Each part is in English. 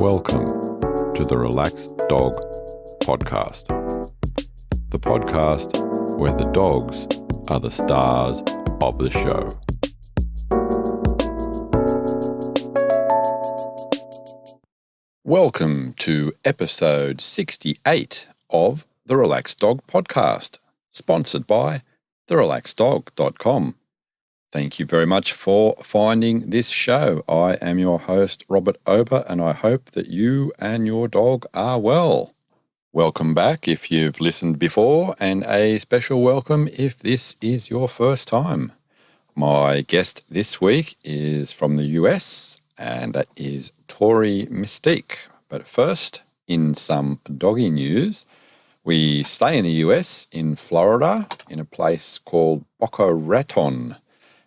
Welcome to the Relaxed Dog Podcast, the podcast where the dogs are the stars of the show. Welcome to episode 68 of the Relaxed Dog Podcast, sponsored by therelaxeddog.com. Thank you very much for finding this show. I am your host, Robert Ober, and I hope that you and your dog are well. Welcome back if you've listened before, and a special welcome if this is your first time. My guest this week is from the US, and that is Tori Mistick. But first, in some doggy news, we stay in the US, in Florida, in a place called Boca Raton.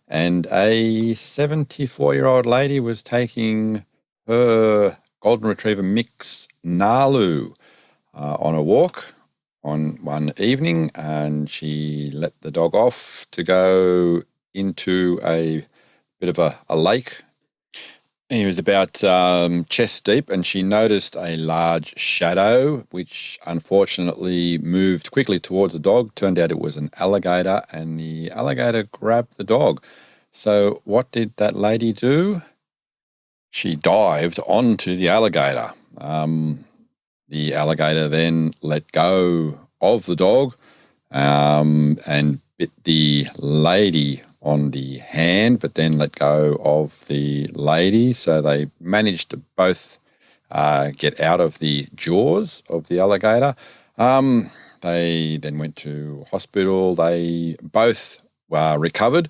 And a 74-year-old lady was taking her golden retriever mix, Nalu, on a walk on one evening, and she let the dog off to go into a bit of a lake. He was about chest deep, and she noticed a large shadow, which unfortunately moved quickly towards the dog. Turned out it was an alligator, and the alligator grabbed the dog. So what did that lady do? She dived onto the alligator. The alligator then let go of the dog and bit the lady on the hand, but then let go of the lady. So they managed to both get out of the jaws of the alligator. They then went to hospital. They both recovered,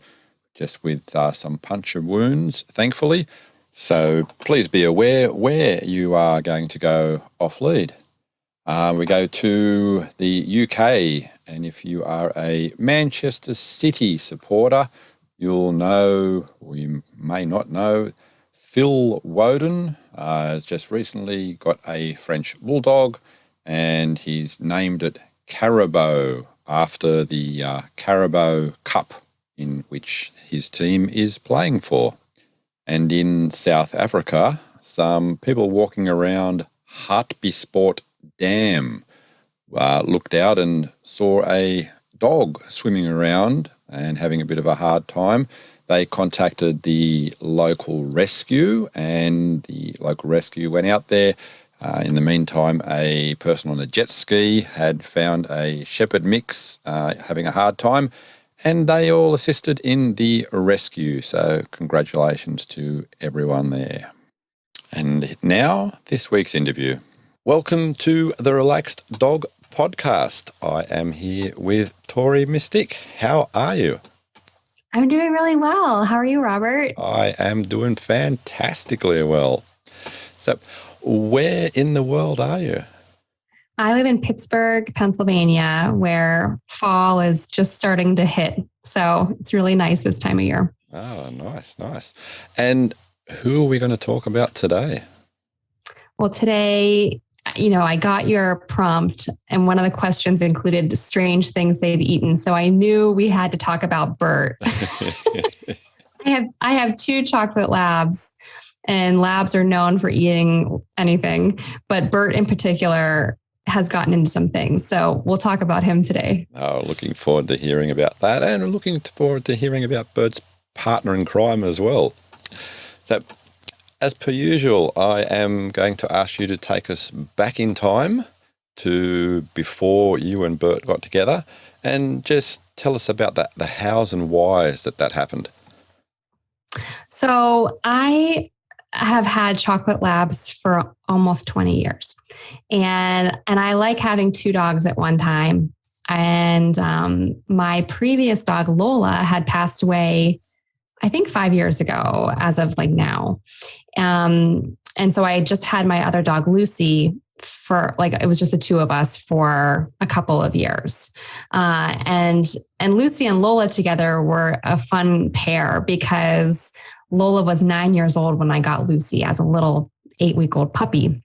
just with some puncture wounds, thankfully. So please be aware where you are going to go off lead. We go to the UK, and if you are a Manchester City supporter, you'll know, or you may not know, Phil Woden has just recently got a French bulldog, and he's named it Carabao after the Carabao Cup, in which his team is playing for. And in South Africa, some people walking around Hartbeespoort Dam looked out and saw a dog swimming around and having a bit of a hard time. They contacted the local rescue, and the local rescue went out there. In the meantime, a person on a jet ski had found a shepherd mix having a hard time, and they all assisted in the rescue. So congratulations to everyone there. And now, this week's interview. Welcome to the Relaxed Dog Podcast. I am here with Tori Mistick. How are you? I'm doing really well. How are you, Robert? I am doing fantastically well. So where in the world are you? I live in Pittsburgh, Pennsylvania, where fall is just starting to hit. So it's really nice this time of year. Oh, nice. And who are we going to talk about today? Well, today, I got your prompt, and one of the questions included the strange things they've eaten. So I knew we had to talk about Burt. I have two chocolate labs, and labs are known for eating anything, but Burt in particular has gotten into some things. So we'll talk about him today. Oh, looking forward to hearing about that, and looking forward to hearing about Burt's partner in crime as well. So, as per usual, I am going to ask you to take us back in time to before you and Burt got together, and just tell us about the hows and whys that happened. So I have had chocolate labs for almost 20 years. And I like having two dogs at one time. And my previous dog, Lola, had passed away, I think 5 years ago, as of now. And so I just had my other dog, Lucy, for it was just the two of us for a couple of years. And Lucy and Lola together were a fun pair because Lola was 9 years old when I got Lucy as a little 8-week-old puppy.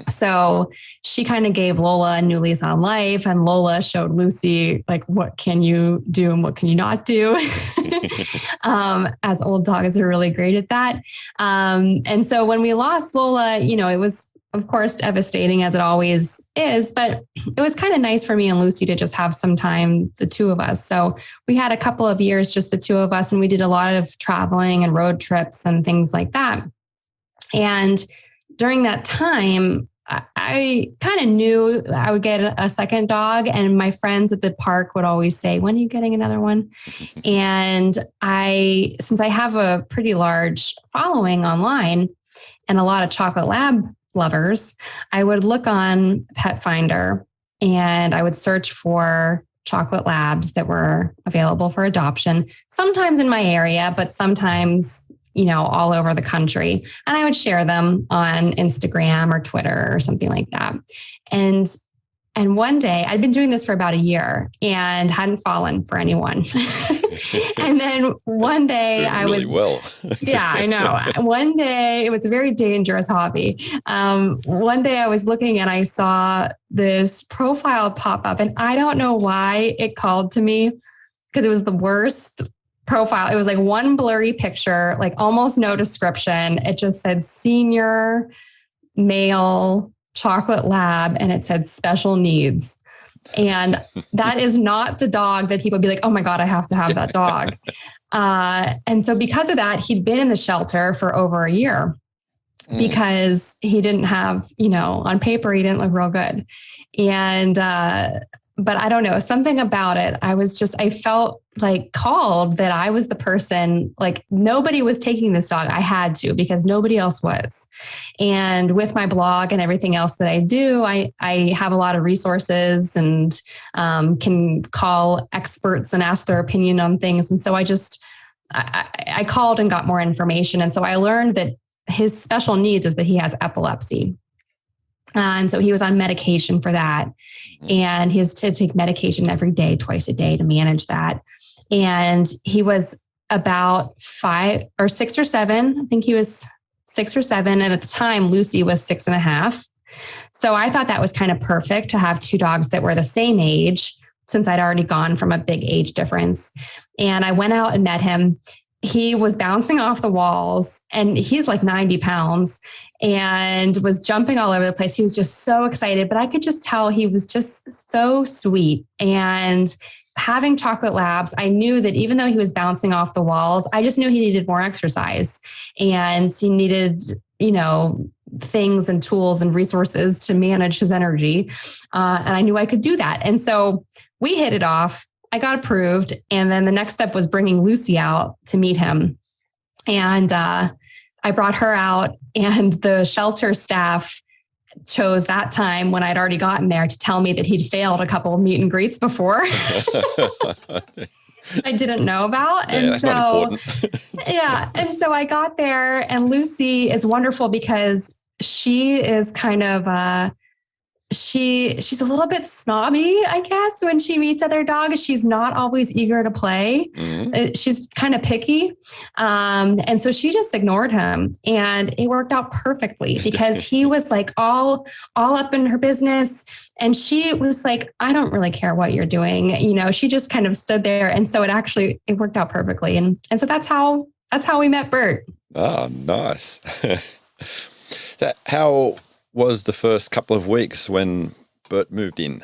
So she kind of gave Lola a new lease on life, and Lola showed Lucy, like, what can you do and what can you not do? As old dogs are really great at that. And so when we lost Lola, it was, of course, devastating, as it always is, but it was kind of nice for me and Lucy to just have some time, the two of us. So we had a couple of years, just the two of us, and we did a lot of traveling and road trips and things like that. And during that time, I kind of knew I would get a second dog, and my friends at the park would always say, when are you getting another one? And since I have a pretty large following online and a lot of chocolate lab lovers, I would look on Pet Finder and I would search for chocolate labs that were available for adoption, sometimes in my area, but sometimes all over the country. And I would share them on Instagram or Twitter or something like that. And one day, I'd been doing this for about a year and hadn't fallen for anyone. And then one day I was, well. Yeah, I know. One day, it was a very dangerous hobby. One day I was looking and I saw this profile pop up, and I don't know why it called to me, because it was the worst profile. It was like one blurry picture, like almost no description. It just said senior male chocolate lab, and it said special needs. And that is not the dog that people be like, oh my God, I have to have that dog. And so because of that, he'd been in the shelter for over a year because he didn't have, on paper, he didn't look real good. And, but I don't know, something about it. I felt like called that I was the person, like nobody was taking this dog. I had to, because nobody else was. And with my blog and everything else that I do, I have a lot of resources and can call experts and ask their opinion on things. And so I called and got more information. And so I learned that his special needs is that he has epilepsy. And so he was on medication for that. And he has to take medication every day, twice a day, to manage that. And he was about 5 or 6 or 7. I think he was 6 or 7. And at the time, Lucy was 6.5. So I thought that was kind of perfect to have two dogs that were the same age, since I'd already gone from a big age difference. And I went out and met him. He was bouncing off the walls, and he's like 90 pounds and was jumping all over the place. He was just so excited, but I could just tell he was just so sweet. And having chocolate labs, I knew that even though he was bouncing off the walls, I just knew he needed more exercise, and he needed, things and tools and resources to manage his energy. And I knew I could do that. And so we hit it off. I got approved. And then the next step was bringing Lucy out to meet him. And I brought her out, and the shelter staff chose that time when I'd already gotten there to tell me that he'd failed a couple of meet and greets before. I didn't know about. Yeah, that's not important. Yeah. And so I got there, and Lucy is wonderful because she is kind of, she's a little bit snobby, I guess, when she meets other dogs. She's not always eager to play. Mm-hmm. She's kind of picky. And so she just ignored him, and it worked out perfectly because he was like all up in her business. And she was like, I don't really care what you're doing. She just kind of stood there. And so it worked out perfectly. And so that's how we met Burt. Oh, nice. How was the first couple of weeks when Burt moved in?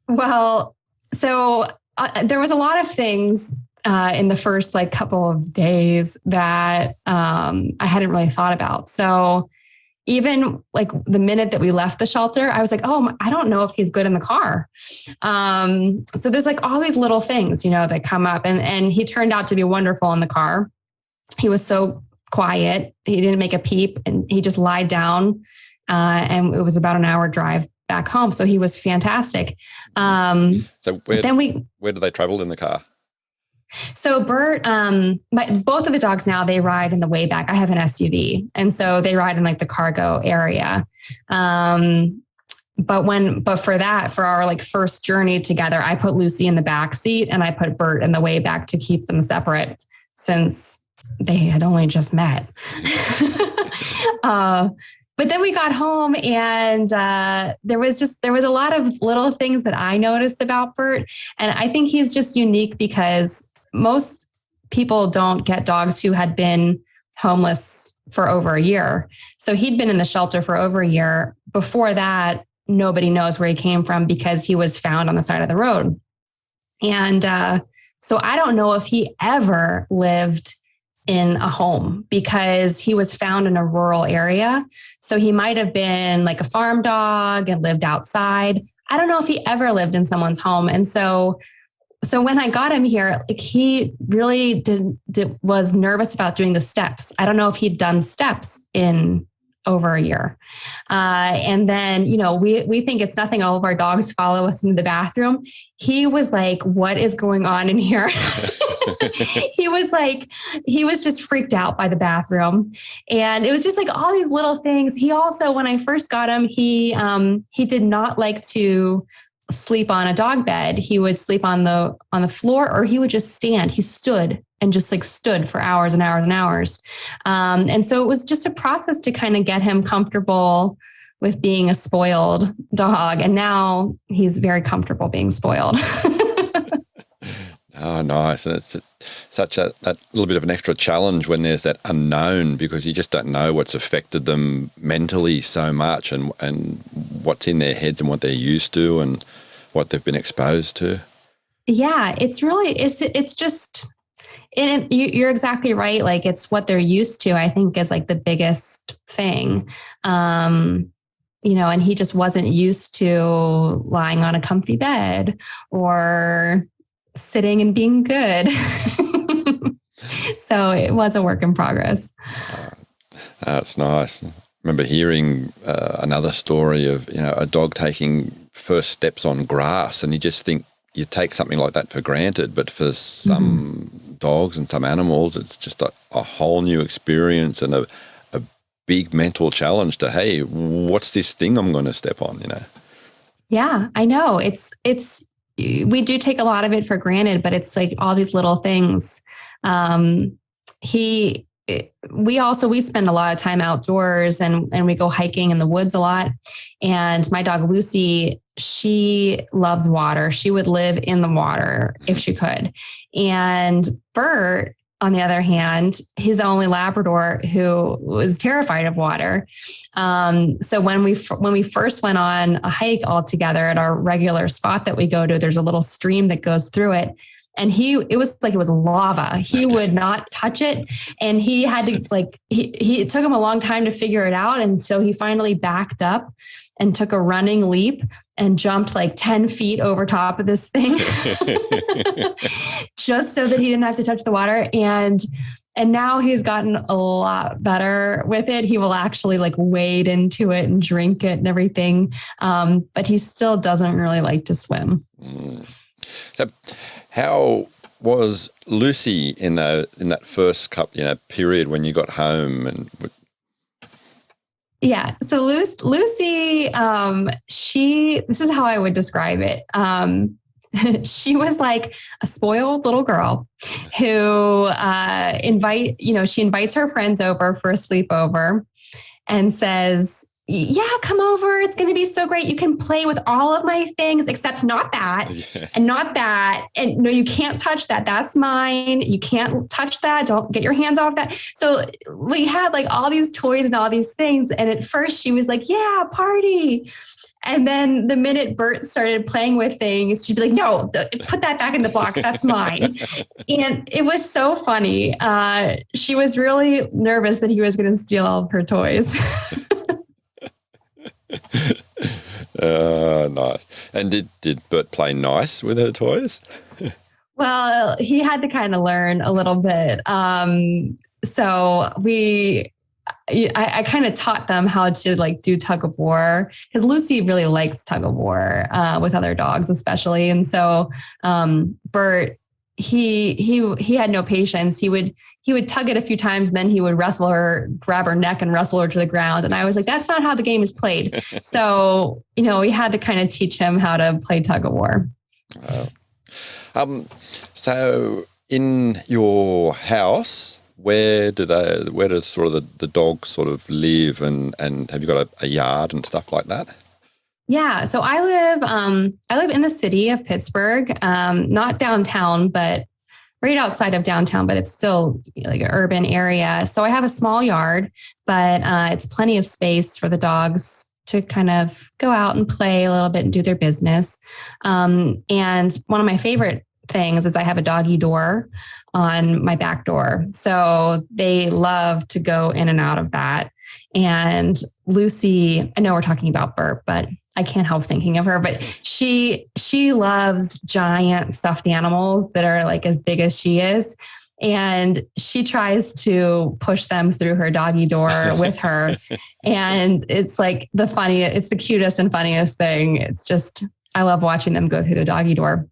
Well, so there was a lot of things in the first couple of days that I hadn't really thought about. So even the minute that we left the shelter, I was like, oh, I don't know if he's good in the car. So there's all these little things, that come up, and he turned out to be wonderful in the car. He was so quiet. He didn't make a peep, and he just lied down. And it was about an hour drive back home. So he was fantastic. So where do they travel in the car? So Burt, both of the dogs now, they ride in the way back. I have an SUV. And so they ride in the cargo area. But for our first journey together, I put Lucy in the back seat and I put Burt in the way back to keep them separate, since they had only just met. But then we got home and there was a lot of little things that I noticed about Burt. And I think he's just unique because most people don't get dogs who had been homeless for over a year. So he'd been in the shelter for over a year. Before that, nobody knows where he came from because he was found on the side of the road. And so I don't know if he ever lived in a home because he was found in a rural area. So he might have been like a farm dog and lived outside. I don't know if he ever lived in someone's home. And so when I got him here, like he really was nervous about doing the steps. I don't know if he'd done steps in over a year. And then, we think it's nothing. All of our dogs follow us into the bathroom. He was like, what is going on in here? He was just freaked out by the bathroom. And it was just like all these little things. He also, when I first got him, he did not like to sleep on a dog bed. He would sleep on the floor, or he would just stand. He stood and just like stood for hours and hours and hours. And so it was just a process to kind of get him comfortable with being a spoiled dog. And now he's very comfortable being spoiled. Oh, nice. And it's such a little bit of an extra challenge when there's that unknown, because you just don't know what's affected them mentally so much, and what's in their heads and what they're used to and what they've been exposed to. Yeah, it's just, and you're exactly right. Like it's what they're used to, I think, is like the biggest thing. And he just wasn't used to lying on a comfy bed or sitting and being good. So it was a work in progress. That's nice. I remember hearing another story of, a dog taking first steps on grass, and you just think you take something like that for granted. But for some dogs and some animals, it's just a whole new experience and a big mental challenge to, hey, what's this thing I'm going to step on, Yeah, I know. We do take a lot of it for granted, but it's like all these little things. We spend a lot of time outdoors and we go hiking in the woods a lot. And my dog, Lucy, she loves water. She would live in the water if she could. And Burt, on the other hand, he's the only Labrador who was terrified of water. So when we first went on a hike all together at our regular spot that we go to, there's a little stream that goes through it. And it was like it was lava. He would not touch it. And he had to it took him a long time to figure it out. And so he finally backed up and took a running leap and jumped like 10 feet over top of this thing just so that he didn't have to touch the water. And now he's gotten a lot better with it. He will actually like wade into it and drink it and everything. But he still doesn't really like to swim. So how was Lucy in that first period when you got home? And yeah, so Lucy, this is how I would describe it. She was like a spoiled little girl who she invites her friends over for a sleepover and says, yeah, come over. It's going to be so great. You can play with all of my things, except not that and not that. And no, you can't touch that. That's mine. You can't touch that. Don't get your hands off that. So we had like all these toys and all these things. And at first she was like, yeah, party. And then the minute Burt started playing with things, she'd be like, no, put that back in the box. That's mine. And it was so funny. She was really nervous that he was going to steal all of her toys. Nice. And did Burt play nice with her toys? Well, he had to kind of learn a little bit. So I kind of taught them how to like do tug of war, because Lucy really likes tug of war with other dogs, especially. And so Burt, he had no patience. He would tug it a few times, and then he would wrestle her, grab her neck and wrestle her to the ground. And I was like, that's not how the game is played. So, we had to kind of teach him how to play tug of war. So in your house, where does sort of the dogs sort of live, and have you got a yard and stuff like that? Yeah. So I live in the city of Pittsburgh, not downtown, but right outside of downtown, but it's still like an urban area. So I have a small yard, but it's plenty of space for the dogs to kind of go out and play a little bit and do their business. And one of my favorite things is I have a doggy door on my back door. So they love to go in and out of that. And Lucy, I know we're talking about Burt, but I can't help thinking of her, but she loves giant stuffed animals that are like as big as she is. And she tries to push them through her doggy door with her. And it's like it's the cutest and funniest thing. It's just, I love watching them go through the doggy door.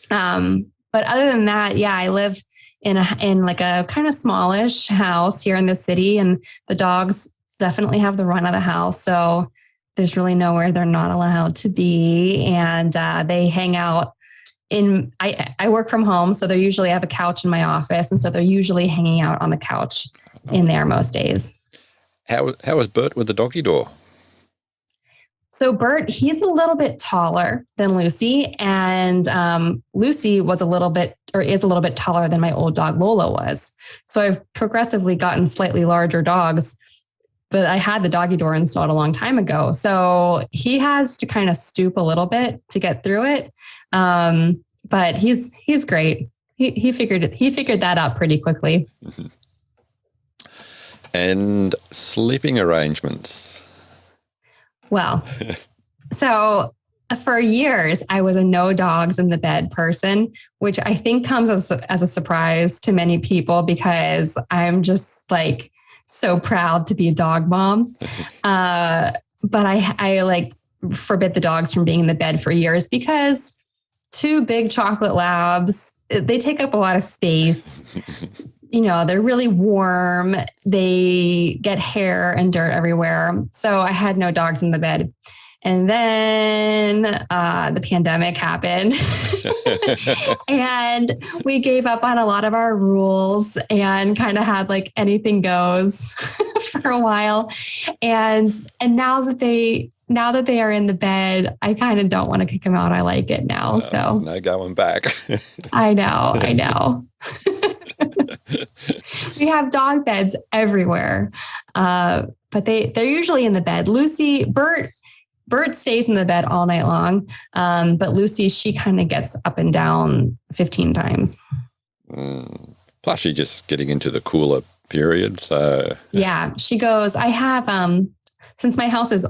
But other than that, yeah, I live in like a kind of smallish house here in the city, and the dogs definitely have the run of the house. So there's really nowhere they're not allowed to be. And they hang out I work from home. So they usually have a couch in my office. And so they're usually hanging out on the couch in there most days. How is Burt with the doggy door? So Burt, he's a little bit taller than Lucy. And Lucy is a little bit taller than my old dog Lola was. So I've progressively gotten slightly larger dogs, but I had the doggy door installed a long time ago. So he has to kind of stoop a little bit to get through it. But he's great. He figured that out pretty quickly. Mm-hmm. And sleeping arrangements. Well, so for years, I was a no dogs in the bed person, which I think comes as a surprise to many people because I'm just like so proud to be a dog mom. But I like forbid the dogs from being in the bed for years because two big chocolate labs, they take up a lot of space. You know, they're really warm. They get hair and dirt everywhere. So I had no dogs in the bed. And then the pandemic happened and we gave up on a lot of our rules and kind of had like anything goes for a while. And now that they are in the bed, I kind of don't want to kick them out. I like it now. So no going back. I know. We have dog beds everywhere. But they're usually in the bed. Burt stays in the bed all night long. But Lucy, she kind of gets up and down 15 times. Plus she's just getting into the cooler period. So yeah, she goes, I have, since my house is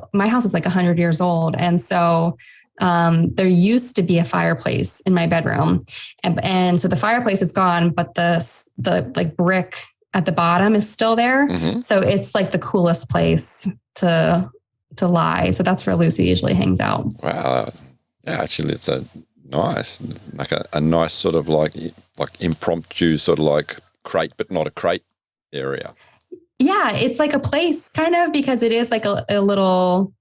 like 100 years old. And so there used to be a fireplace in my bedroom. And so the fireplace is gone, but the like brick at the bottom is still there. Mm-hmm. So it's like the coolest place to lie. So that's where Lucy usually hangs out. Wow. Yeah, actually it's a nice sort of like impromptu sort of like crate, but not a crate area. Yeah, it's like a place kind of because it is like a little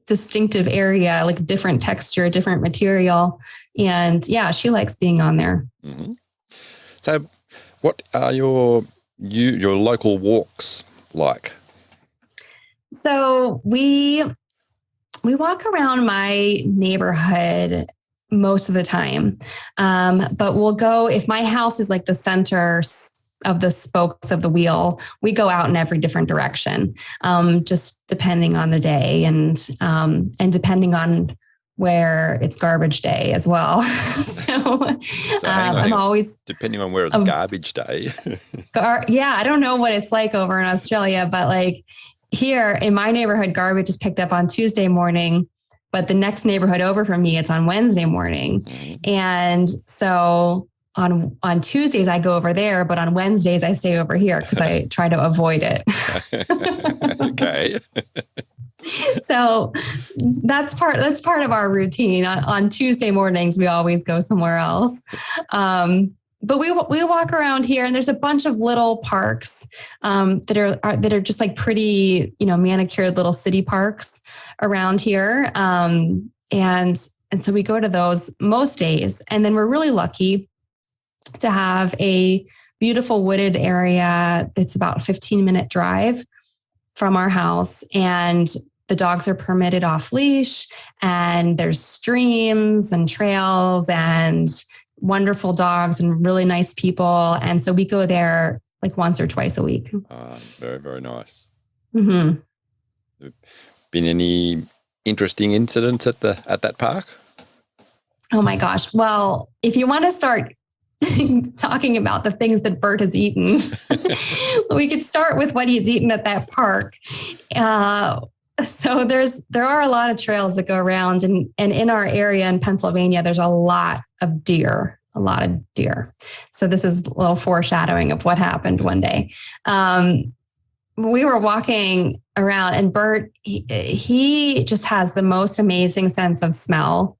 distinctive area, like different texture, different material. And yeah, she likes being on there. Mm-hmm. So what are your local walks like? So we walk around my neighborhood most of the time. But we'll go, if my house is like the center of the spokes of the wheel, we go out in every different direction, just depending on the day and depending on where it's garbage day as well. so I'm always depending on where it's garbage day. Yeah. I don't know what it's like over in Australia, but like here in my neighborhood, garbage is picked up on Tuesday morning, but the next neighborhood over from me, it's on Wednesday morning. Mm-hmm. And so on Tuesdays, I go over there, but on Wednesdays, I stay over here because I try to avoid it. Okay. So that's part of our routine. On Tuesday mornings, we always go somewhere else. But we walk around here, and there's a bunch of little parks that are just like pretty, manicured little city parks around here. And so we go to those most days, and then we're really lucky to have a beautiful wooded area. It's about a 15-minute drive from our house, and the dogs are permitted off leash, and there's streams and trails and wonderful dogs and really nice people. And so we go there like once or twice a week. Very, very nice. Mm-hmm. Been any interesting incidents at that park? Oh my gosh. Well, if you want to start talking about the things that Burt has eaten, we could start with what he's eaten at that park. So there are a lot of trails that go around, and in our area in Pennsylvania, there's a lot of deer. So this is a little foreshadowing of what happened one day. We were walking around, and Burt, he just has the most amazing sense of smell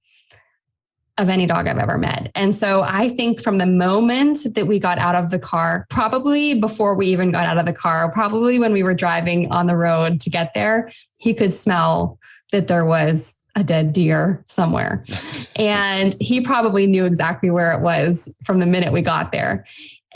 of any dog I've ever met. And so I think from the moment that we got out of the car, probably before we even got out of the car, probably when we were driving on the road to get there, he could smell that there was a dead deer somewhere. And he probably knew exactly where it was from the minute we got there.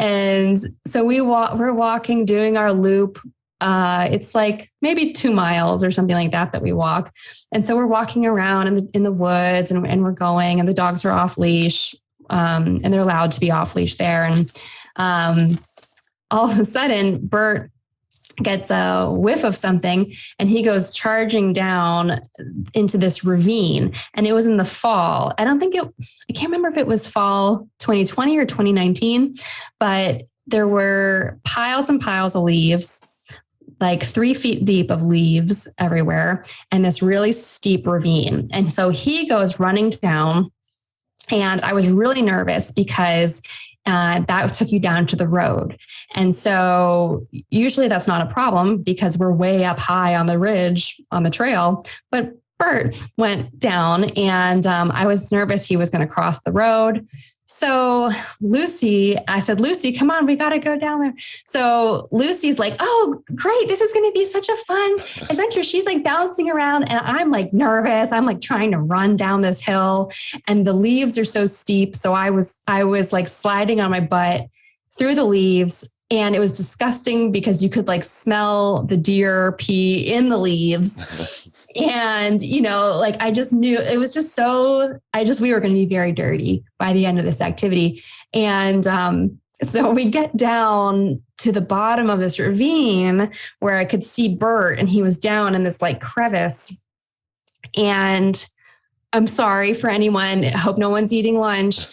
And so we're walking, doing our loop. It's like maybe 2 miles or something like that we walk. And so we're walking around in the woods, and we're going, and the dogs are off leash, and they're allowed to be off leash there. And all of a sudden, Burt gets a whiff of something, and he goes charging down into this ravine. And it was in the fall. I can't remember if it was fall 2020 or 2019, but there were piles and piles of leaves, like 3 feet deep of leaves everywhere, and this really steep ravine. And so he goes running down, and I was really nervous because that took you down to the road. And so usually that's not a problem because we're way up high on the ridge on the trail, but Burt went down, and I was nervous he was going to cross the road. So I said, Lucy, come on, we got to go down there. So Lucy's like, oh, great. This is going to be such a fun adventure. She's like bouncing around, and I'm like nervous. I'm like trying to run down this hill, and the leaves are so steep. So I was like sliding on my butt through the leaves, and it was disgusting because you could like smell the deer pee in the leaves. And, like, I just knew it was just we were going to be very dirty by the end of this activity. And so we get down to the bottom of this ravine where I could see Burt, and he was down in this like crevice. And I'm sorry for anyone. I hope no one's eating lunch.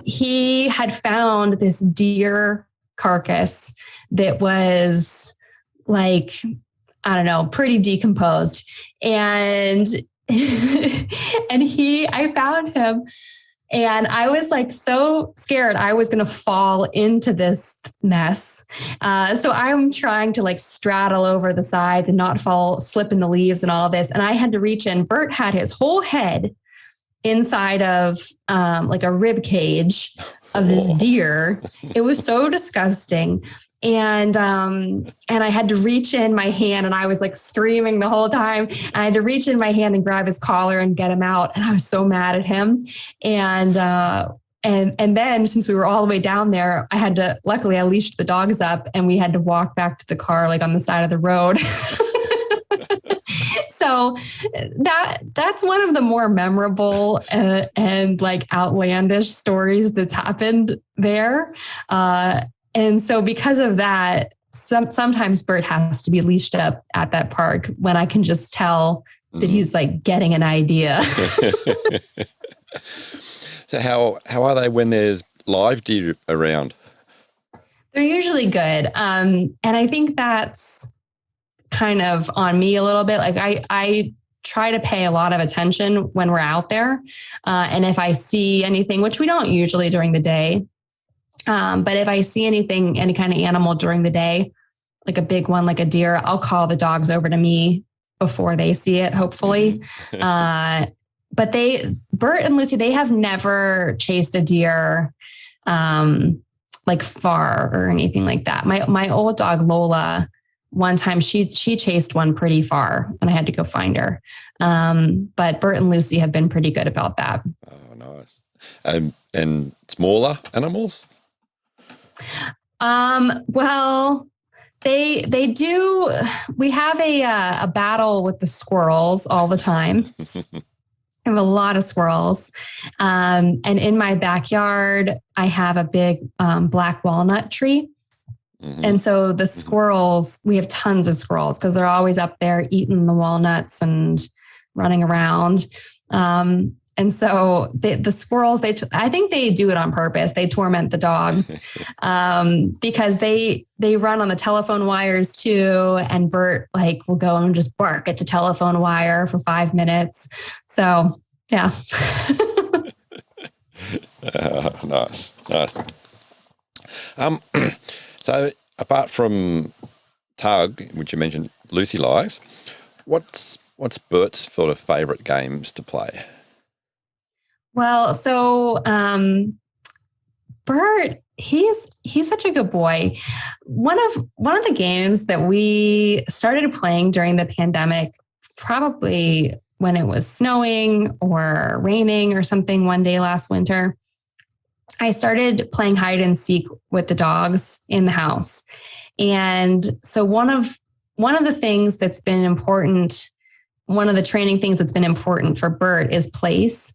He had found this deer carcass that was like, I don't know, pretty decomposed. And I found him, and I was like so scared I was going to fall into this mess. So I'm trying to like straddle over the sides and not slip in the leaves and all of this. And I had to reach in. Burt had his whole head inside of like a rib cage of this deer. It was so disgusting. And I had to reach in my hand, and I was like screaming the whole time. I had to reach in my hand and grab his collar and get him out. And I was so mad at him. And then since we were all the way down there, luckily I leashed the dogs up, and we had to walk back to the car, like on the side of the road. So that's one of the more memorable and like outlandish stories that's happened there. And so because of that, sometimes Burt has to be leashed up at that park when I can just tell that he's like getting an idea. So how are they when there's live deer around? They're usually good. And I think that's kind of on me a little bit. Like I try to pay a lot of attention when we're out there. And if I see anything, which we don't usually during the day, but if I see any kind of animal during the day, like a big one, like a deer, I'll call the dogs over to me before they see it, hopefully. But Burt and Lucy, they have never chased a deer, like far or anything like that. My old dog, Lola, one time she chased one pretty far, and I had to go find her. But Burt and Lucy have been pretty good about that. Oh, nice. And smaller animals? Well, they do. We have a battle with the squirrels all the time. I have a lot of squirrels. And in my backyard, I have a big black walnut tree. Mm-hmm. And so the squirrels, we have tons of squirrels because they're always up there eating the walnuts and running around. And so the squirrels, I think they do it on purpose. They torment the dogs because they run on the telephone wires too. And Burt will go and just bark at the telephone wire for 5 minutes. So, yeah. Nice. So apart from Tug, which you mentioned Lucy likes, what's Burt's sort of favorite games to play? Well, so Burt, he's such a good boy. One of the games that we started playing during the pandemic, probably when it was snowing or raining or something one day last winter, I started playing hide and seek with the dogs in the house. And so one of the things that's been important, one of the training things that's been important for Burt is place.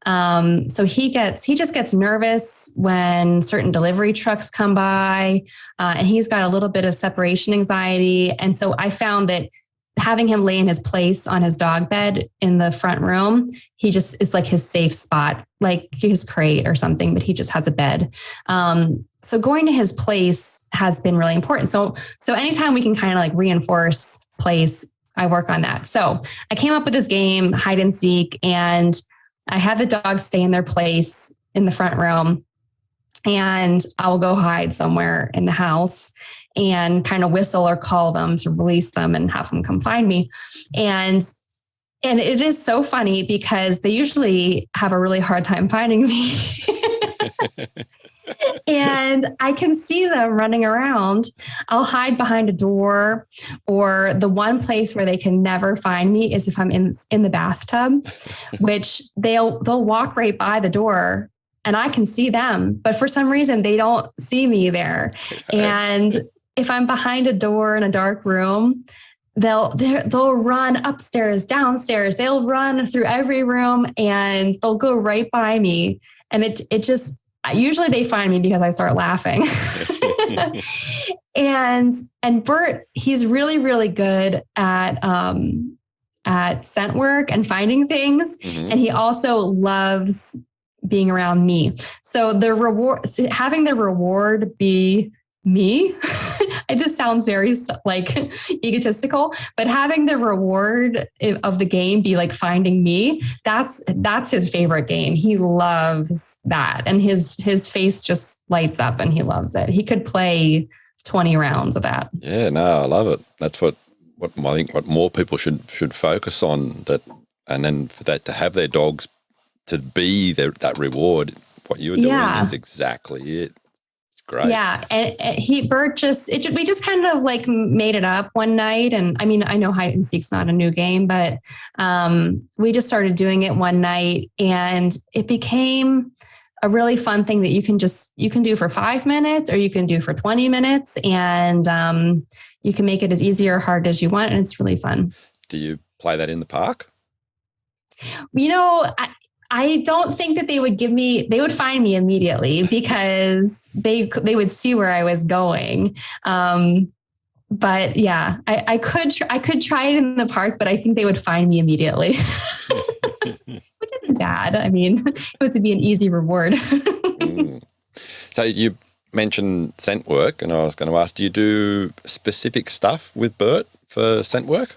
So he just gets nervous when certain delivery trucks come by, and he's got a little bit of separation anxiety. And so I found that having him lay in his place on his dog bed in the front room, he just is like his safe spot, like his crate or something, but he just has a bed. So going to his place has been really important. So anytime we can kind of reinforce place, I work on that. So I came up with this game, hide and seek, and I had the dogs stay in their place in the front room, and I'll go hide somewhere in the house and kind of whistle or call them to release them and have them come find me. And it is so funny because they usually have a really hard time finding me. And I can see them running around. I'll hide behind a door, or the one place where they can never find me is if I'm in the bathtub, which they'll walk right by the door and I can see them, but for some reason they don't see me there. And if I'm behind a door in a dark room, they'll run upstairs, downstairs. They'll run through every room and they'll go right by me. And it just, usually they find me because I start laughing. and Burt, he's really, really good at scent work and finding things. Mm-hmm. And he also loves being around me. So having the reward be me, it just sounds very egotistical, but having the reward of the game be finding me, that's his favorite game. He loves that. And his face just lights up and he loves it. He could play 20 rounds of that. Yeah, no, I love it. That's what I think what more people should focus on, that, and then for that to have their dogs to be that reward. What you're doing is exactly it. Great. Yeah. And Burt we just kind of made it up one night. And I mean, I know hide and seek's not a new game, but we just started doing it one night and it became a really fun thing that you can do for 5 minutes or you can do for 20 minutes. And you can make it as easy or hard as you want. And it's really fun. Do you play that in the park? I don't think that they would find me immediately because they would see where I was going. But yeah, I could try it in the park, but I think they would find me immediately, which isn't bad. I mean, it would be an easy reward. So you mentioned scent work, and I was going to ask, do you do specific stuff with Burt for scent work?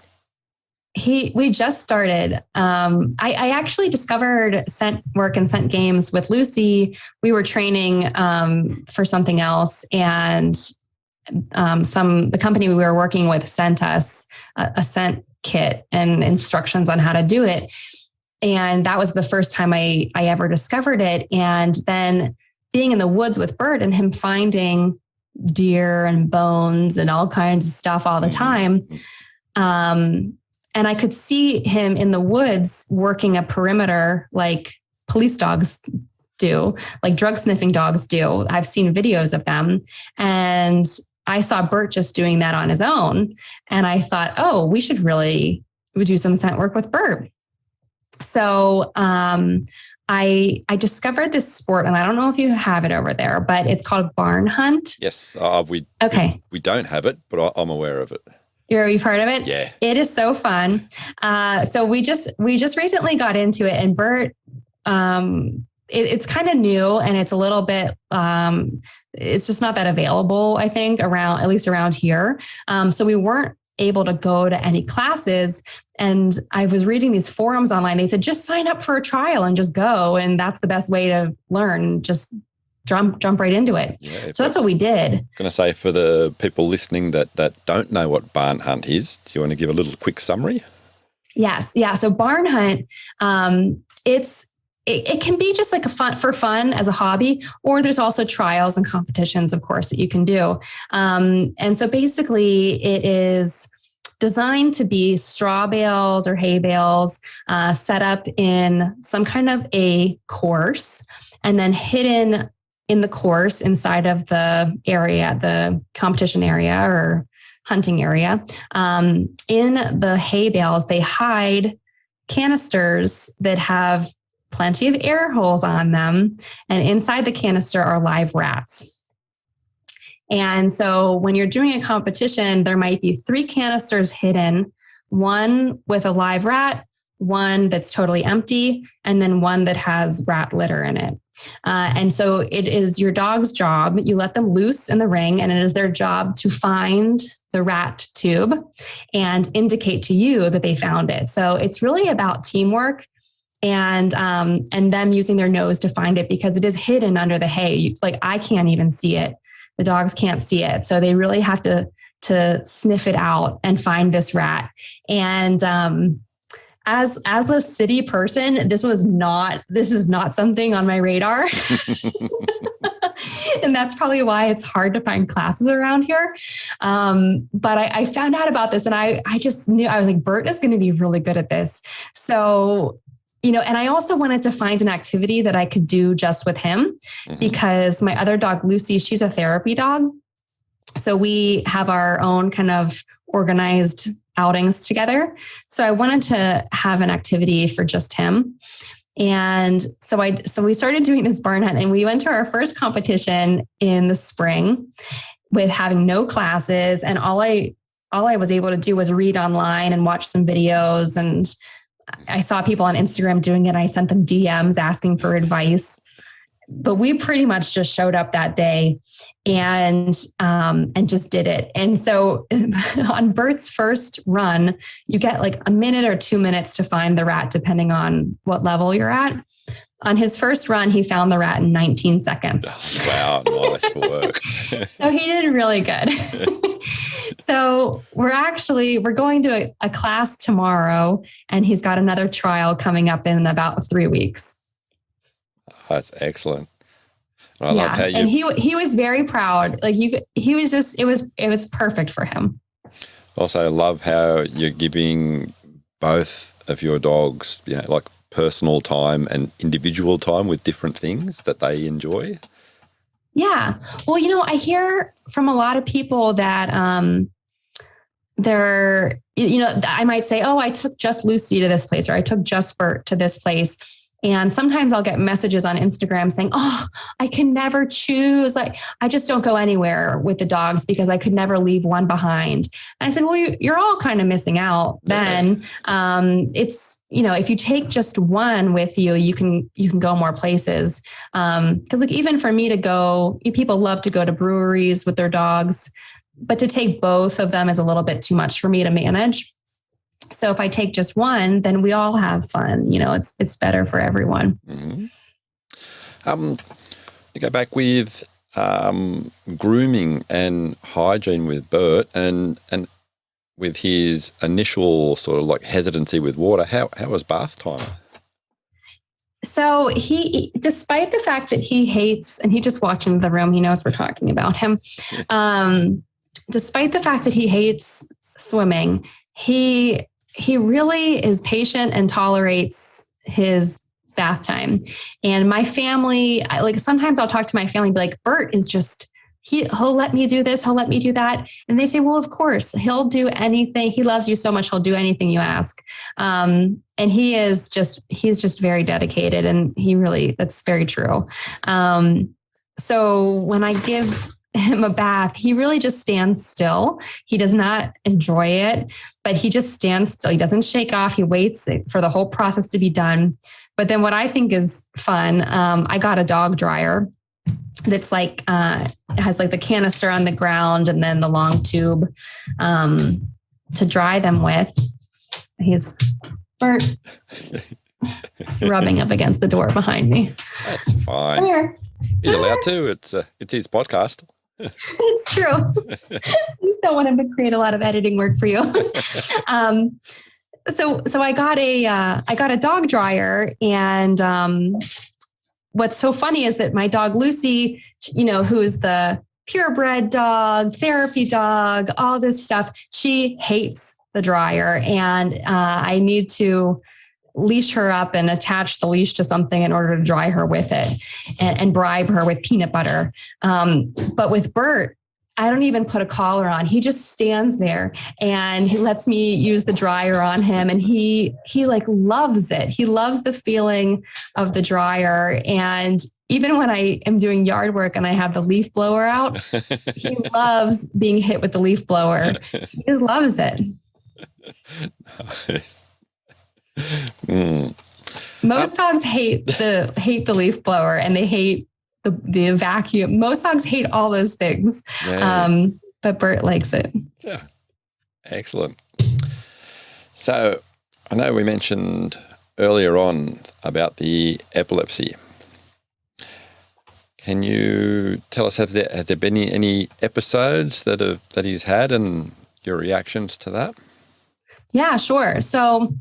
We just started. I actually discovered scent work and scent games with Lucy. We were training for something else, and the company we were working with sent us a scent kit and instructions on how to do it. And that was the first time I ever discovered it. And then being in the woods with Burt and him finding deer and bones and all kinds of stuff all the time. And I could see him in the woods working a perimeter like police dogs do, like drug sniffing dogs do. I've seen videos of them, and I saw Burt just doing that on his own. And I thought, oh, we should really do some scent work with Burt. So I discovered this sport, and I don't know if you have it over there, but it's called barn hunt. Yes, we don't have it, but I'm aware of it. You've heard of it? Yeah. It is so fun. So we just recently got into it, and Burt, it's kind of new, and it's a little bit, it's just not that available, I think, at least around here. So we weren't able to go to any classes. And I was reading these forums online. They said, just sign up for a trial and just go. And that's the best way to learn. Just jump right into it. Yeah, so that's what we did. I was going to say, for the people listening that don't know what barn hunt is, do you want to give a little quick summary? Yes. Yeah. So barn hunt, it can be just like for fun as a hobby, or there's also trials and competitions, of course, that you can do. And so basically it is designed to be straw bales or hay bales set up in some kind of a course, and then hidden in the course inside of the area, the competition area or hunting area. In the hay bales, they hide canisters that have plenty of air holes on them. And inside the canister are live rats. And so when you're doing a competition, there might be 3 canisters hidden, one with a live rat, one that's totally empty, and then one that has rat litter in it. And so it is your dog's job. You let them loose in the ring, and it is their job to find the rat tube and indicate to you that they found it. So it's really about teamwork and them using their nose to find it, because it is hidden under the hay. Like, I can't even see it. The dogs can't see it. So they really have to sniff it out and find this rat. And as a city person, this is not something on my radar. And that's probably why it's hard to find classes around here. But I found out about this, and I just knew, I was like, Burt is going to be really good at this. So, and I also wanted to find an activity that I could do just with him, because my other dog, Lucy, she's a therapy dog. So we have our own kind of organized outings together. So I wanted to have an activity for just him. And so we started doing this barn hunt, and we went to our first competition in the spring with having no classes. And all I was able to do was read online and watch some videos. And I saw people on Instagram doing it, and I sent them DMs asking for advice. But we pretty much just showed up that day and just did it. And so on Burt's first run, you get like a minute or 2 minutes to find the rat, depending on what level you're at. On his first run, he found the rat in 19 seconds. Wow, nice work. So he did really good. So we're going to a class tomorrow, and he's got another trial coming up in about 3 weeks. That's excellent. I love how you. And he was very proud. Like he was just, it was perfect for him. Also, I love how you're giving both of your dogs, like personal time and individual time with different things that they enjoy. Yeah. Well, I hear from a lot of people that I might say, oh, I took just Lucy to this place, or I took just Burt to this place. And sometimes I'll get messages on Instagram saying, oh, I can never choose. Like, I just don't go anywhere with the dogs because I could never leave one behind. And I said, well, you're all kind of missing out then. It's, if you take just one with you, you can go more places. Because like, even for me to go, people love to go to breweries with their dogs, but to take both of them is a little bit too much for me to manage. So if I take just one, then we all have fun. It's better for everyone. Mm-hmm. To go back with grooming and hygiene with Burt, and with his initial sort of like hesitancy with water, how was bath time? So he, despite the fact that he hates, and he just walked into the room, he knows we're talking about him. Despite the fact that he hates swimming, he really is patient and tolerates his bath time. And my family, sometimes I'll talk to my family and be like, Burt is just, he'll let me do this. He'll let me do that. And they say, well, of course he'll do anything. He loves you so much. He'll do anything you ask. And he's just very dedicated, and that's very true. So when I give him a bath, he really just stands still. He does not enjoy it, but he just stands still. He doesn't shake off. He waits for the whole process to be done. But then what I think is fun, I got a dog dryer that's has the canister on the ground and then the long tube to dry them with. He's rubbing up against the door behind me. That's fine. Come here. He's allowed to. It's his podcast. It's true. I just don't want him to create a lot of editing work for you. So I got a dog dryer, and what's so funny is that my dog Lucy, who's the purebred dog, therapy dog, all this stuff, she hates the dryer, and I need to leash her up and attach the leash to something in order to dry her with it, and bribe her with peanut butter. But with Burt, I don't even put a collar on. He just stands there and he lets me use the dryer on him. And he loves it. He loves the feeling of the dryer. And even when I am doing yard work and I have the leaf blower out, he loves being hit with the leaf blower. He just loves it. Nice. Most dogs hate the leaf blower, and they hate the vacuum. Most dogs hate all those things. Yeah. But Burt likes it. Yeah. Excellent. So I know we mentioned earlier on about the epilepsy. Can you tell us, has there been any episodes that he's had, and your reactions to that? Yeah, sure. So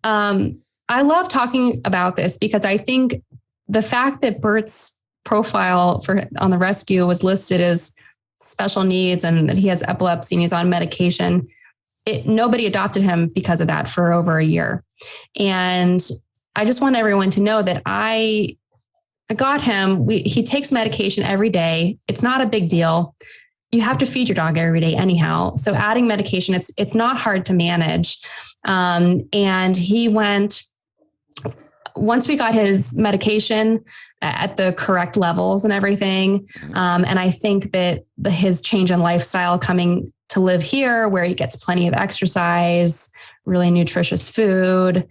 I love talking about this because I think the fact that Burt's profile on the rescue was listed as special needs and that he has epilepsy and he's on medication, nobody adopted him because of that for over a year. And I just want everyone to know that I got him. He takes medication every day. It's not a big deal. You have to feed your dog every day anyhow. So adding medication, it's not hard to manage. And he went, once we got his medication at the correct levels and everything. And I think that his change in lifestyle coming to live here, where he gets plenty of exercise, really nutritious food,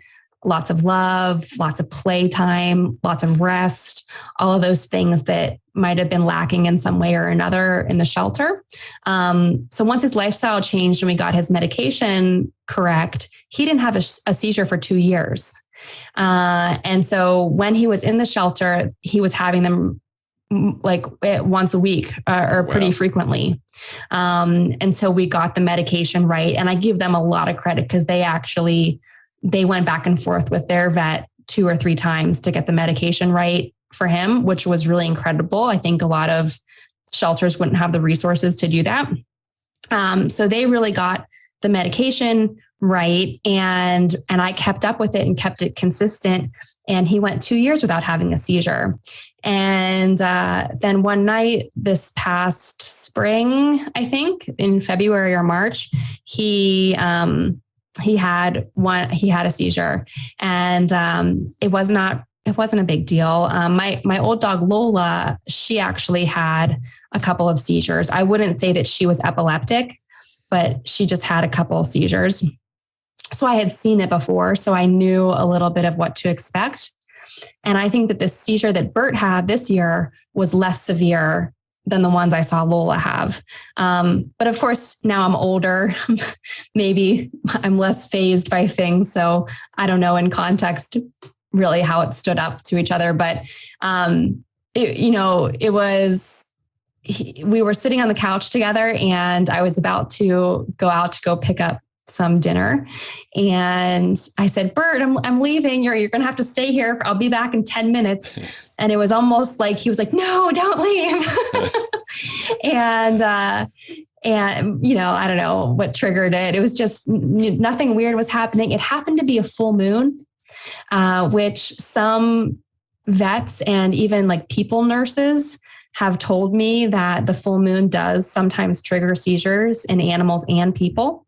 lots of love, lots of playtime, lots of rest, all of those things that might have been lacking in some way or another in the shelter. So once his lifestyle changed and we got his medication correct, he didn't have a seizure for 2 years. And so when he was in the shelter, he was having them like once a week or pretty frequently. And so we got the medication right. And I give them a lot of credit because they went back and forth with their vet 2 or 3 times to get the medication right for him, which was really incredible. I think a lot of shelters wouldn't have the resources to do that. So they really got the medication right. And I kept up with it and kept it consistent. And he went 2 years without having a seizure. And then one night this past spring, I think in February or March, he had a seizure, and it wasn't a big deal. My old dog Lola, she actually had a couple of seizures. I wouldn't say that she was epileptic, but she just had a couple of seizures. So I had seen it before, so I knew a little bit of what to expect. And I think that the seizure that Burt had this year was less severe than the ones I saw Lola have. But of course, now I'm older. Maybe I'm less phased by things. So I don't know in context really how it stood up to each other. But, we were sitting on the couch together and I was about to go out to go pick up some dinner. And I said, Burt, I'm leaving. You're going to have to stay here. I'll be back in 10 minutes. And it was almost like, he was like, no, don't leave. And I don't know what triggered it. It was just nothing weird was happening. It happened to be a full moon. which some vets and even like people nurses have told me that the full moon does sometimes trigger seizures in animals and people.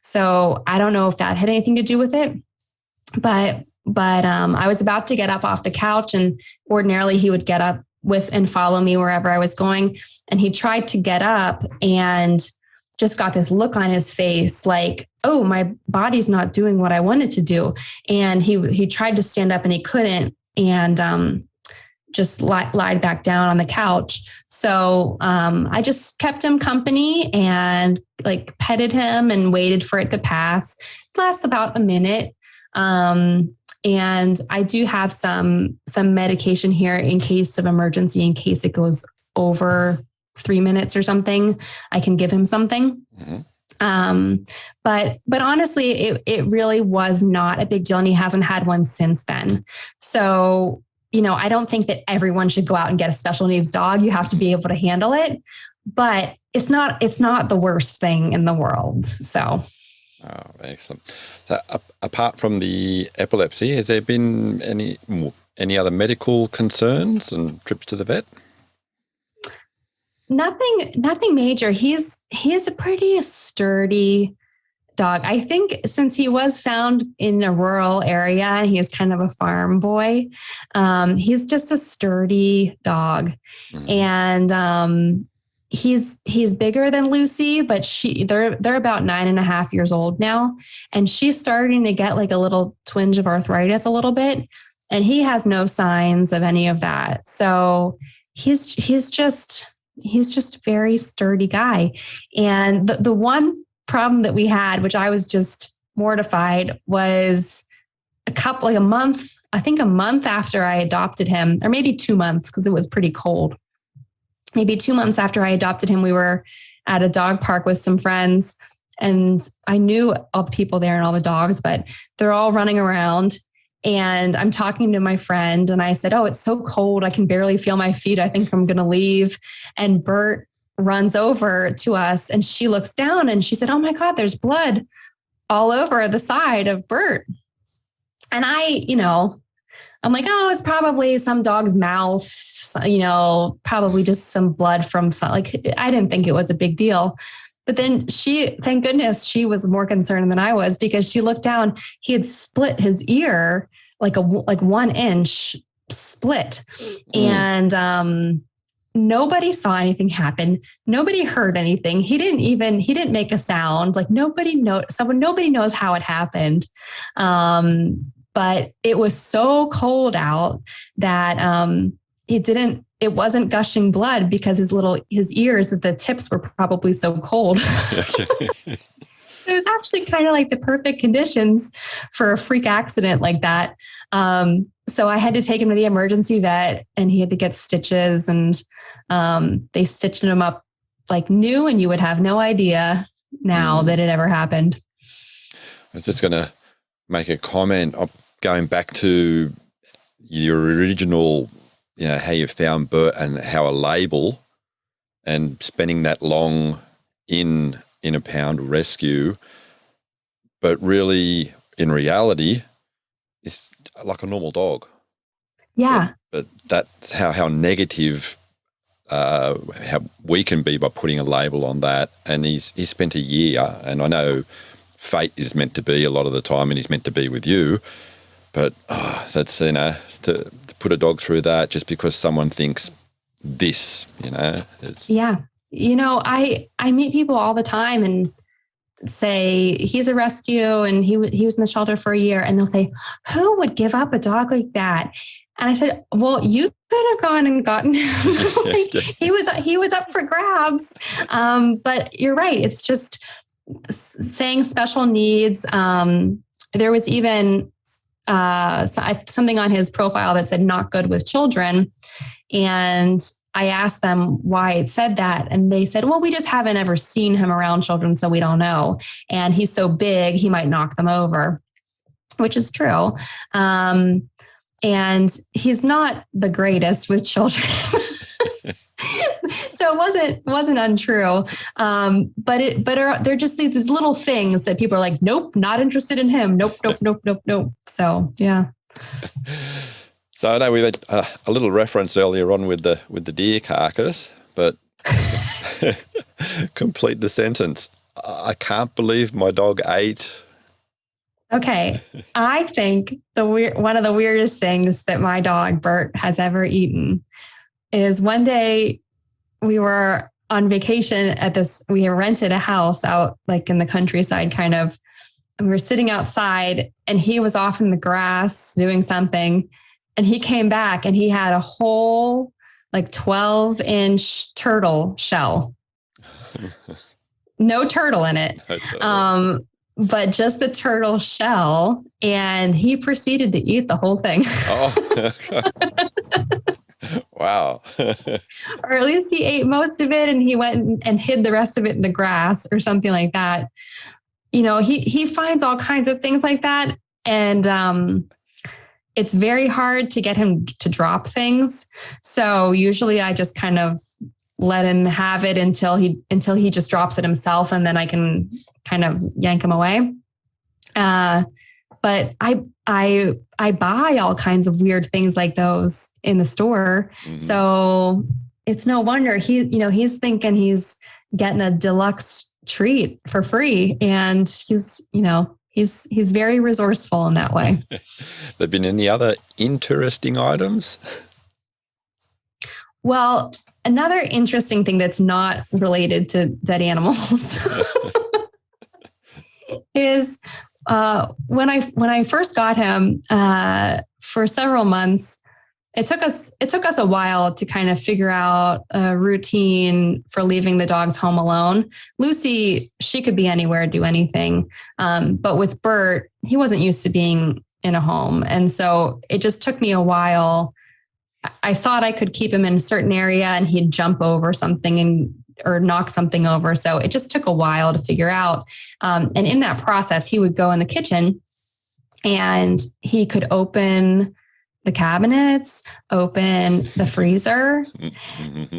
So I don't know if that had anything to do with it, but I was about to get up off the couch, and ordinarily he would get up with and follow me wherever I was going. And he tried to get up and just got this look on his face like, oh, my body's not doing what I wanted to do. And he tried to stand up and he couldn't, and just lied back down on the couch. So I just kept him company and like petted him and waited for it to pass. It lasts about a minute. And I do have some medication here in case of emergency, in case it goes over 3 minutes or something, I can give him something. But honestly, it really was not a big deal, and he hasn't had one since then. So, I don't think that everyone should go out and get a special needs dog. You have to be able to handle it, but it's not the worst thing in the world. So. Oh, excellent. So apart from the epilepsy, has there been any other medical concerns and trips to the vet? Nothing major. He's a pretty sturdy dog. I think since he was found in a rural area and he is kind of a farm boy, he's just a sturdy dog. And he's bigger than Lucy, but they're about 9.5 years old now, and she's starting to get like a little twinge of arthritis a little bit, and he has no signs of any of that. So he's just a very sturdy guy. And the one problem that we had, which I was just mortified, was a month after I adopted him, or maybe 2 months, because it was pretty cold. Maybe 2 months after I adopted him, we were at a dog park with some friends, and I knew all the people there and all the dogs, but they're all running around. And I'm talking to my friend and I said, oh, it's so cold. I can barely feel my feet. I think I'm going to leave. And Burt runs over to us and she looks down and she said, oh my God, there's blood all over the side of Burt. And I'm like, oh, it's probably some dog's mouth, probably just some blood from I didn't think it was a big deal. But then thank goodness she was more concerned than I was, because she looked down, he had split his ear, like 1 inch split. And nobody saw anything happen. Nobody heard anything. He didn't make a sound. Like nobody knows how it happened. But it was so cold out that it wasn't gushing blood because his ears at the tips were probably so cold. It was actually kind of like the perfect conditions for a freak accident like that. So I had to take him to the emergency vet and he had to get stitches, and they stitched him up like new, and you would have no idea now that it ever happened. I was just going to make a comment going back to your original, how you found Burt and how a label and spending that long in a pound rescue, but really in reality it's like a normal dog. Yeah. But that's how negative how we can be by putting a label on that. And he spent a year, and I know fate is meant to be a lot of the time and he's meant to be with you, but that's, to put a dog through that just because someone thinks this, it's... Yeah. I meet people all the time and say, he's a rescue and he was in the shelter for a year, and they'll say, who would give up a dog like that? And I said, well, you could have gone and gotten him. He was up for grabs. But you're right. It's just saying special needs. There was even something on his profile that said not good with children. And I asked them why it said that. And they said, well, we just haven't ever seen him around children, so we don't know. And he's so big, he might knock them over, which is true. And he's not the greatest with children. So it wasn't untrue. They're just these little things that people are like, nope, not interested in him. Nope. So yeah. So I know we had a little reference earlier on with the deer carcass, but complete the sentence. I can't believe my dog ate. Okay. I think one of the weirdest things that my dog Burt has ever eaten is one day we were on vacation we rented a house out like in the countryside kind of, and we were sitting outside and he was off in the grass doing something. And he came back and he had a whole like 12-inch turtle shell. No turtle in it. But just the turtle shell. And he proceeded to eat the whole thing. Oh, wow. Or at least he ate most of it and he went and hid the rest of it in the grass or something like that. You know, he finds all kinds of things like that. And it's very hard to get him to drop things. So usually I just kind of let him have it until he just drops it himself, and then I can kind of yank him away. But I buy all kinds of weird things like those in the store. Mm-hmm. So it's no wonder he's thinking he's getting a deluxe treat for free, and he's very resourceful in that way. There been any other interesting items? Well, another interesting thing that's not related to dead animals is when I first got him for several months. It took us a while to kind of figure out a routine for leaving the dogs home alone. Lucy, she could be anywhere, do anything. But with Burt, he wasn't used to being in a home. And so it just took me a while. I thought I could keep him in a certain area and he'd jump over something or knock something over. So it just took a while to figure out. And in that process, he would go in the kitchen and he could open the cabinets, open the freezer.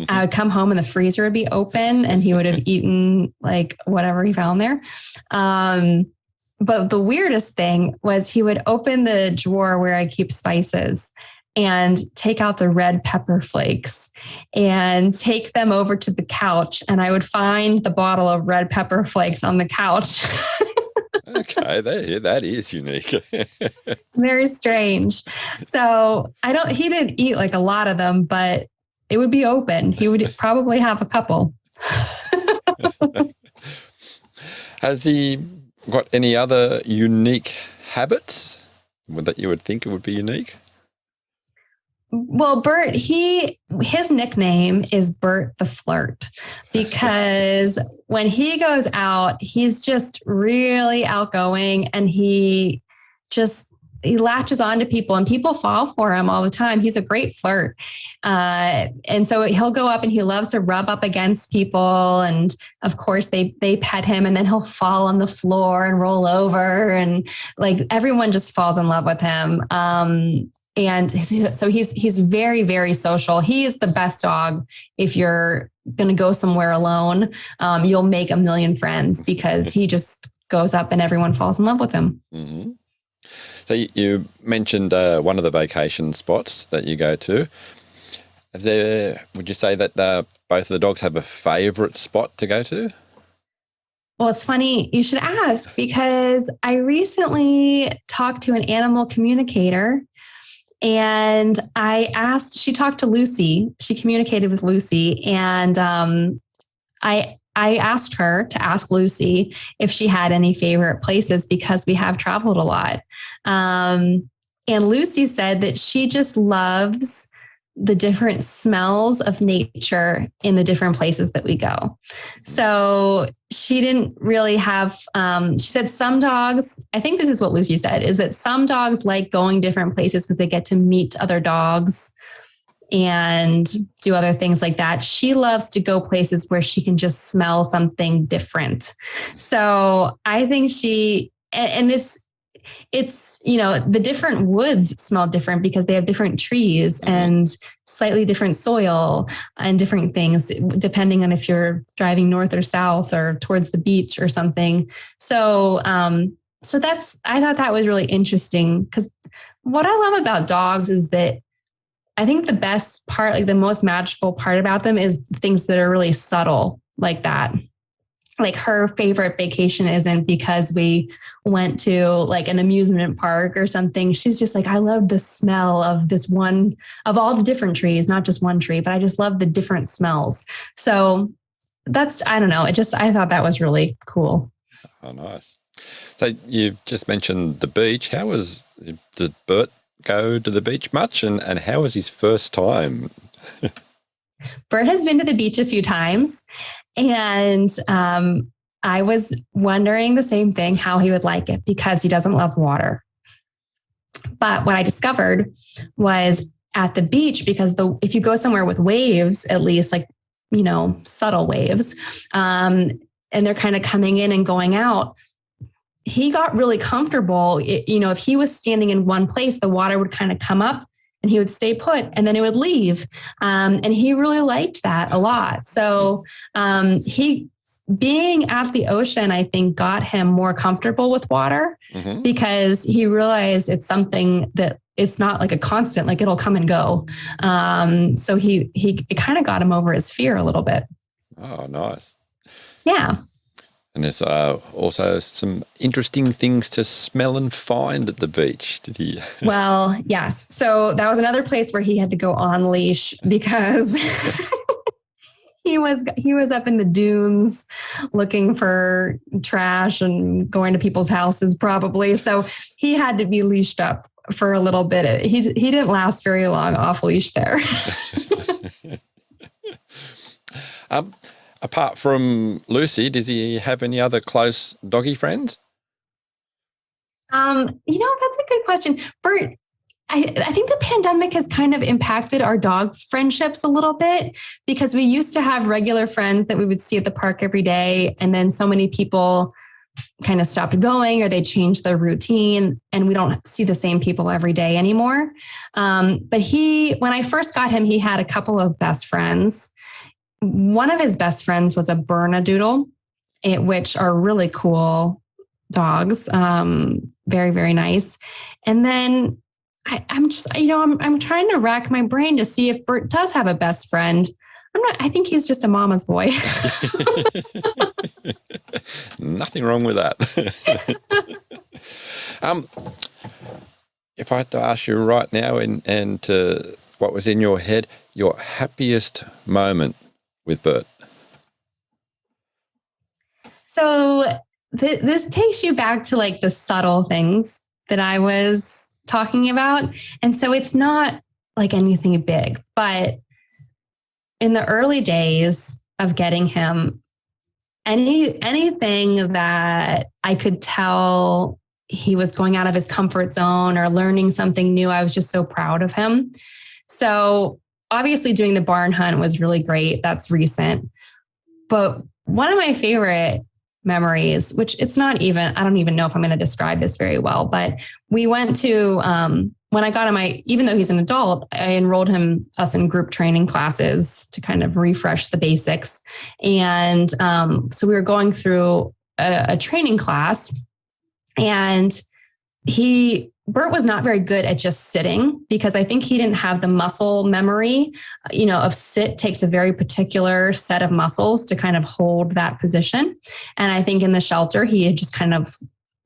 I would come home and the freezer would be open and he would have eaten like whatever he found there. But the weirdest thing was he would open the drawer where I keep spices and take out the red pepper flakes and take them over to the couch. And I would find the bottle of red pepper flakes on the couch. Okay, that is unique. Very strange. So he didn't eat like a lot of them, but it would be open. He would probably have a couple. Has he got any other unique habits that you would think it would be unique? Well, Burt, his nickname is Burt the Flirt because when he goes out, he's just really outgoing and he latches on to people and people fall for him all the time. He's a great flirt. And so he'll go up and he loves to rub up against people. And of course they pet him and then he'll fall on the floor and roll over and like everyone just falls in love with him. And so he's very, very social. He is the best dog. If you're going to go somewhere alone, you'll make a million friends because he just goes up and everyone falls in love with him. Mm-hmm. So you mentioned one of the vacation spots that you go to. Would you say that both of the dogs have a favorite spot to go to? Well, it's funny you should ask because I recently talked to an animal communicator. And she talked to Lucy, she communicated with Lucy. And I asked her to ask Lucy if she had any favorite places because we have traveled a lot. And Lucy said that she just loves the different smells of nature in the different places that we go. So she didn't really have, she said some dogs, I think this is what Lucy said, is that some dogs like going different places because they get to meet other dogs and do other things like that. She loves to go places where she can just smell something different. So I think it's, the different woods smell different because they have different trees and slightly different soil and different things, depending on if you're driving north or south or towards the beach or something. So, I thought that was really interesting, because what I love about dogs is that I think the best part, like the most magical part about them, is things that are really subtle like that. Like her favorite vacation isn't because we went to like an amusement park or something. She's just like, I love the smell of of all the different trees, not just one tree, but I just love the different smells. So I don't know. I thought that was really cool. Oh, nice. So you just mentioned the beach. Did Burt go to the beach much, and how was his first time? Burt has been to the beach a few times, and I was wondering the same thing, how he would like it, because he doesn't love water. But what I discovered was at the beach, because if you go somewhere with waves, at least like, subtle waves, and they're kind of coming in and going out, he got really comfortable. If he was standing in one place, the water would kind of come up and he would stay put and then it would leave. And he really liked that a lot. So being at the ocean, I think, got him more comfortable with water, because he realized it's something that it's not like a constant, like it'll come and go. So it kind of got him over his fear a little bit. Oh, nice. Yeah. And there's also some interesting things to smell and find at the beach. Did he? Well, yes. So that was another place where he had to go on leash, because he was up in the dunes looking for trash and going to people's houses probably. So he had to be leashed up for a little bit. He didn't last very long off leash there. Apart from Lucy, does he have any other close doggy friends? That's a good question. Burt, I think the pandemic has kind of impacted our dog friendships a little bit, because we used to have regular friends that we would see at the park every day. And then so many people kind of stopped going, or they changed their routine, and we don't see the same people every day anymore. But when I first got him, he had a couple of best friends. One of his best friends was a Bernedoodle, which are really cool dogs. Very, very nice. And then I'm trying to rack my brain to see if Burt does have a best friend. I think he's just a mama's boy. Nothing wrong with that. If I had to ask you right now, and what was in your head, your happiest moment with Burt? So this takes you back to like the subtle things that I was talking about. And so it's not like anything big, but in the early days of getting him, anything that I could tell he was going out of his comfort zone or learning something new, I was just so proud of him. So obviously doing the barn hunt was really great. That's recent. But one of my favorite memories, which I don't even know if I'm going to describe this very well, but we went to, when I got him, even though he's an adult, I enrolled us in group training classes to kind of refresh the basics. And so we were going through a training class, and Burt was not very good at just sitting, because I think he didn't have the muscle memory, of sit takes a very particular set of muscles to kind of hold that position. And I think in the shelter, he had just kind of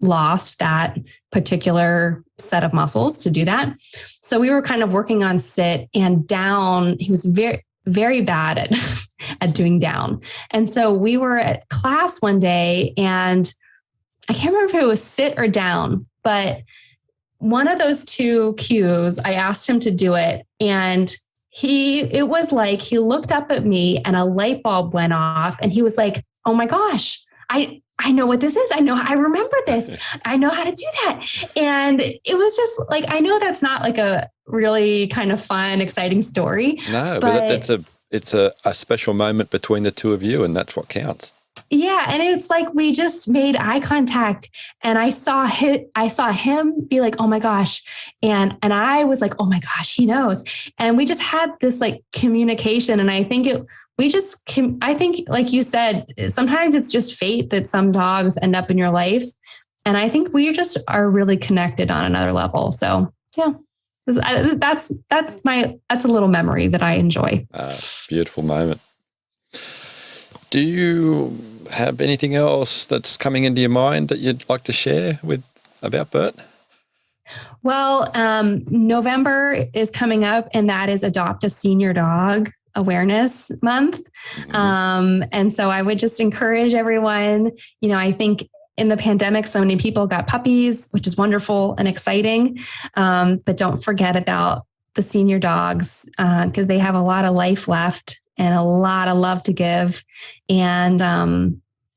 lost that particular set of muscles to do that. So we were kind of working on sit and down. He was very, very bad at doing down. And so we were at class one day, and I can't remember if it was sit or down, but one of those two cues, I asked him to do it. And it was like, he looked up at me and a light bulb went off, and he was like, oh my gosh, I know what this is. I remember this. I know how to do that. And it was just like, I know that's not like a really kind of fun, exciting story. No, but it's a special moment between the two of you, and that's what counts. Yeah. And it's like, we just made eye contact and I saw him be like, oh my gosh. And I was like, oh my gosh, he knows. And we just had this like communication. And I think I think like you said, sometimes it's just fate that some dogs end up in your life. And I think we just are really connected on another level. So yeah, that's a little memory that I enjoy. Beautiful moment. Do you have anything else that's coming into your mind that you'd like to share about Burt? Well, November is coming up, and that is Adopt a Senior Dog Awareness Month. Mm-hmm. And so I would just encourage everyone, I think in the pandemic, so many people got puppies, which is wonderful and exciting. But don't forget about the senior dogs because they have a lot of life left and a lot of love to give. And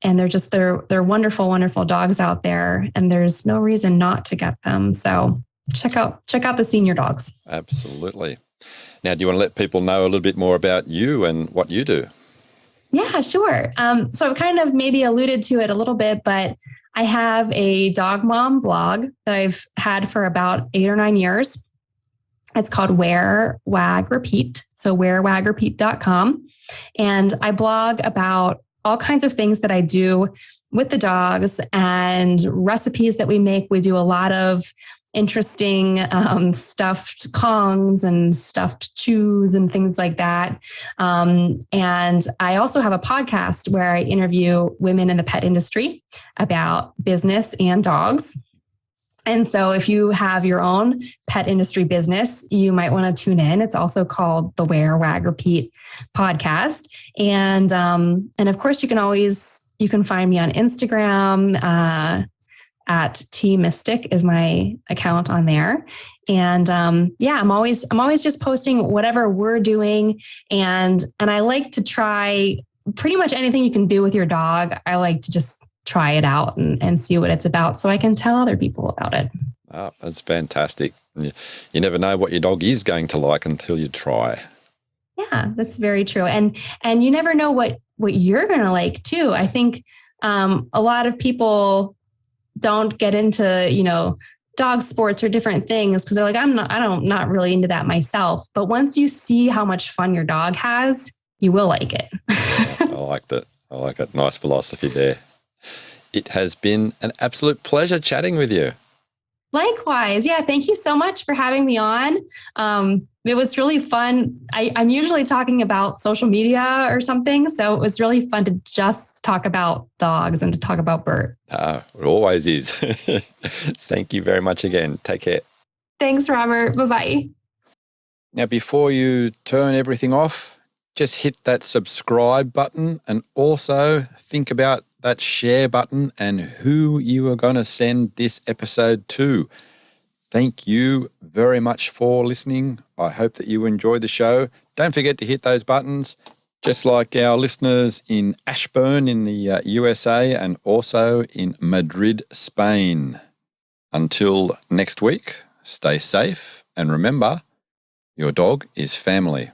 they're wonderful, wonderful dogs out there. And there's no reason not to get them. So check out the senior dogs. Absolutely. Now, do you want to let people know a little bit more about you and what you do? Yeah, sure. So I've kind of maybe alluded to it a little bit, but I have a dog mom blog that I've had for about 8 or 9 years. It's called Wag Repeat. So wagrepeat.com. And I blog about all kinds of things that I do with the dogs and recipes that we make. We do a lot of interesting stuffed Kongs and stuffed chews and things like that. And I also have a podcast where I interview women in the pet industry about business and dogs. And so if you have your own pet industry business, you might want to tune in. It's also called the Wag Repeat podcast. And of course, you can find me on Instagram, at Tori Mistick is my account on there. And I'm always just posting whatever we're doing. And I like to try pretty much anything you can do with your dog. I like to just try it out and see what it's about so I can tell other people about it. Oh, that's fantastic. You never know what your dog is going to like until you try. Yeah, that's very true. And you never know what you're going to like too. I think a lot of people don't get into, dog sports or different things because they're like, I'm not really into that myself. But once you see how much fun your dog has, you will like it. I like that. I like it. Nice philosophy there. It has been an absolute pleasure chatting with you. Likewise. Yeah. Thank you so much for having me on. It was really fun. I'm usually talking about social media or something. So it was really fun to just talk about dogs and to talk about Burt. It always is. Thank you very much again. Take care. Thanks, Robert. Bye-bye. Now, before you turn everything off, just hit that subscribe button and also think about that share button and who you are going to send this episode to. Thank you very much for listening. I hope that you enjoyed the show. Don't forget to hit those buttons, just like our listeners in Ashburn in the USA and also in Madrid, Spain. Until next week, stay safe and remember, your dog is family.